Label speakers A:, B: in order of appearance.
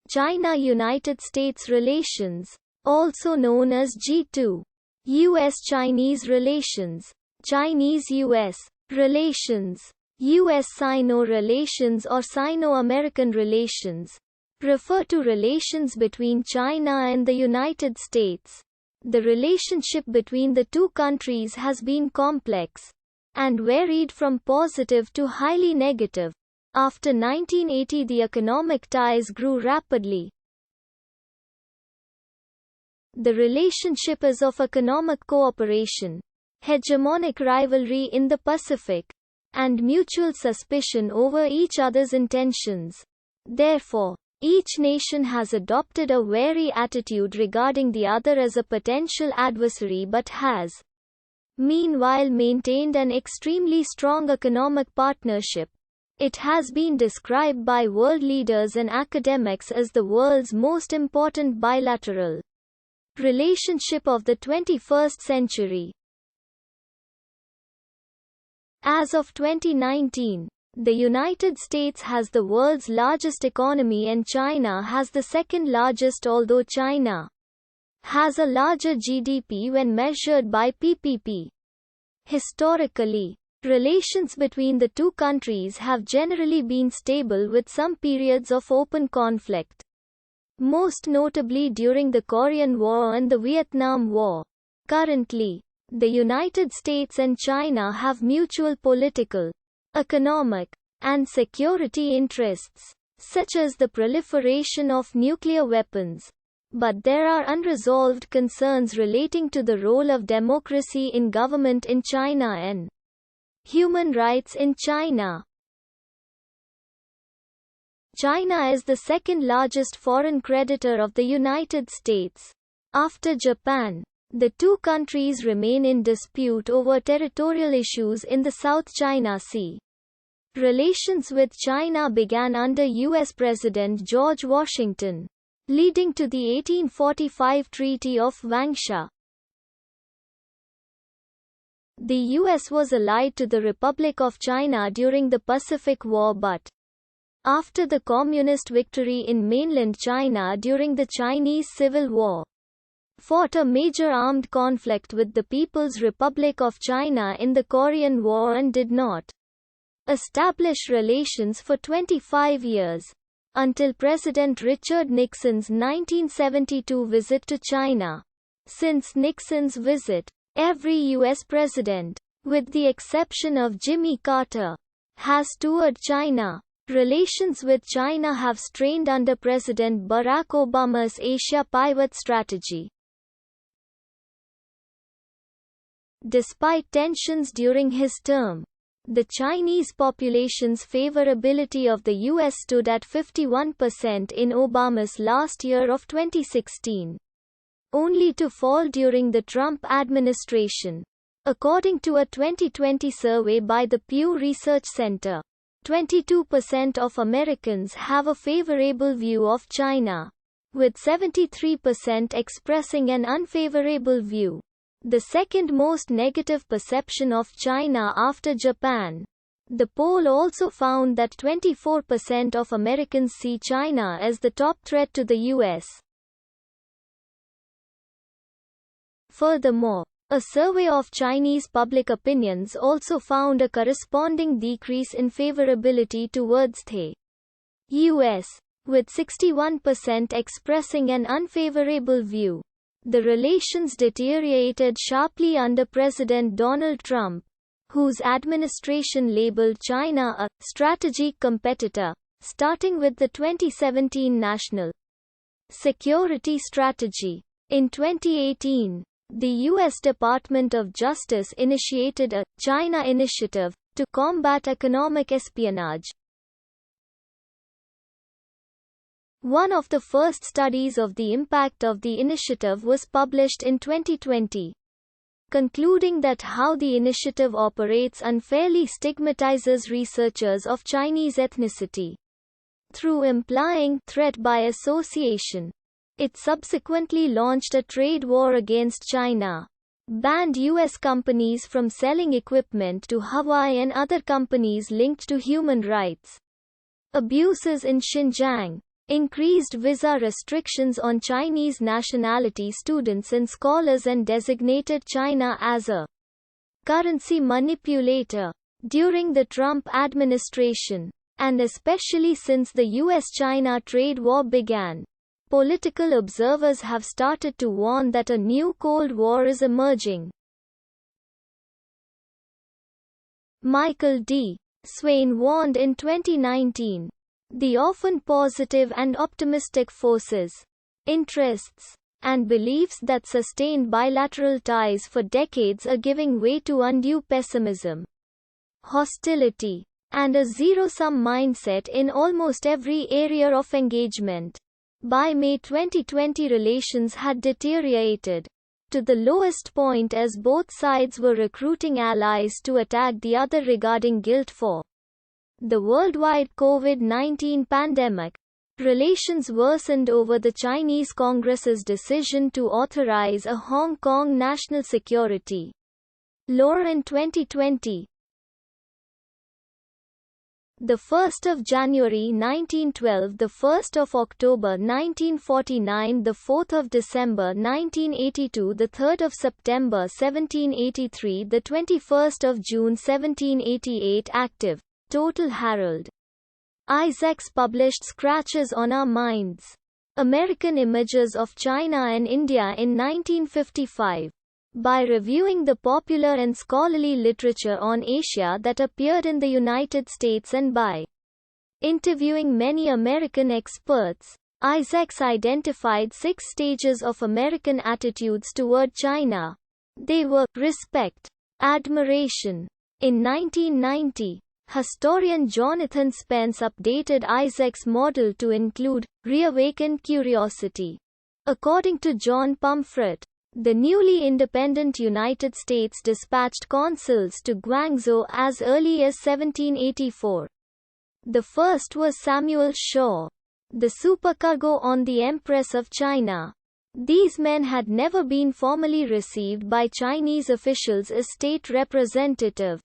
A: China-United States relations, also known as G2. US-Chinese relations, Chinese-US relations, US-Sino relations or Sino-American relations, refer to relations between China and the United States. The relationship between the two countries has been complex and varied from positive to highly negative. After 1980, the economic ties grew rapidly. The relationship is of economic cooperation, hegemonic rivalry in the Pacific, and mutual suspicion over each other's intentions. Therefore, each nation has adopted a wary attitude regarding the other as a potential adversary but has, meanwhile, maintained an extremely strong economic partnership. It has been described by world leaders and academics as the world's most important bilateral relationship of the 21st century. As of 2019, the United States has the world's largest economy and China has the second largest, although China has a larger GDP when measured by PPP. Historically, relations between the two countries have generally been stable with some periods of open conflict, most notably during the Korean War and the Vietnam War. Currently, the United States and China have mutual political, economic, and security interests, such as the proliferation of nuclear weapons. But there are unresolved concerns relating to the role of democracy in government in China and human rights in China. China is the second largest foreign creditor of the United States. After Japan, the two countries remain in dispute over territorial issues in the South China Sea. Relations with China began under U.S. President George Washington, leading to the 1845 Treaty of Wangsha. The U.S. was allied to the Republic of China during the Pacific War, but after the Communist victory in mainland China during the Chinese Civil War, fought a major armed conflict with the People's Republic of China in the Korean War and did not establish relations for 25 years, until President Richard Nixon's 1972 visit to China. Since Nixon's visit, every U.S. president, with the exception of Jimmy Carter, has toured China. Relations with China have strained under President Barack Obama's Asia Pivot strategy. Despite tensions during his term, the Chinese population's favorability of the U.S. stood at 51% in Obama's last year of 2016, only to fall during the Trump administration. According to a 2020 survey by the Pew Research Center, 22% of Americans have a favorable view of China, with 73% expressing an unfavorable view, the second most negative perception of China after Japan. The poll also found that 24% of Americans see China as the top threat to the U.S. Furthermore, a survey of Chinese public opinions also found a corresponding decrease in favorability towards the U.S., with 61% expressing an unfavorable view. The relations deteriorated sharply under President Donald Trump, whose administration labeled China a strategic competitor, starting with the 2017 National Security Strategy. In 2018, the U.S. Department of Justice initiated a China Initiative to combat economic espionage. One of the first studies of the impact of the initiative was published in 2020, concluding that how the initiative operates unfairly stigmatizes researchers of Chinese ethnicity through implying threat by association. It subsequently launched a trade war against China, banned U.S. companies from selling equipment to Huawei and other companies linked to human rights abuses in Xinjiang, increased visa restrictions on Chinese nationality students and scholars, and designated China as a currency manipulator during the Trump administration, and especially since the US-China trade war began. Political observers have started to warn that a new Cold War is emerging. Michael D. Swain warned in 2019, "The often positive and optimistic forces, interests, and beliefs that sustained bilateral ties for decades are giving way to undue pessimism, hostility, and a zero-sum mindset in almost every area of engagement." By May 2020, relations had deteriorated to the lowest point as both sides were recruiting allies to attack the other regarding guilt for the worldwide COVID-19 pandemic. Relations worsened over the Chinese Congress's decision to authorize a Hong Kong national security law in 2020. The 1st of January 1912, the 1st of October 1949, the 4th of December 1982, the 3rd of September 1783, the 21st of June 1788. Active. Total Herald. Isaacs published Scratches on Our Minds. American Images of China and India in 1955. By reviewing the popular and scholarly literature on Asia that appeared in the United States and by interviewing many American experts, Isaacs identified 6 stages of American attitudes toward China. They were: respect, admiration. In 1990, historian Jonathan Spence updated Isaacs' model to include reawakened curiosity. According to John Pumfret, the newly independent United States dispatched consuls to Guangzhou as early as 1784. The first was Samuel Shaw, the supercargo on the Empress of China. These men had never been formally received by Chinese officials as state representatives.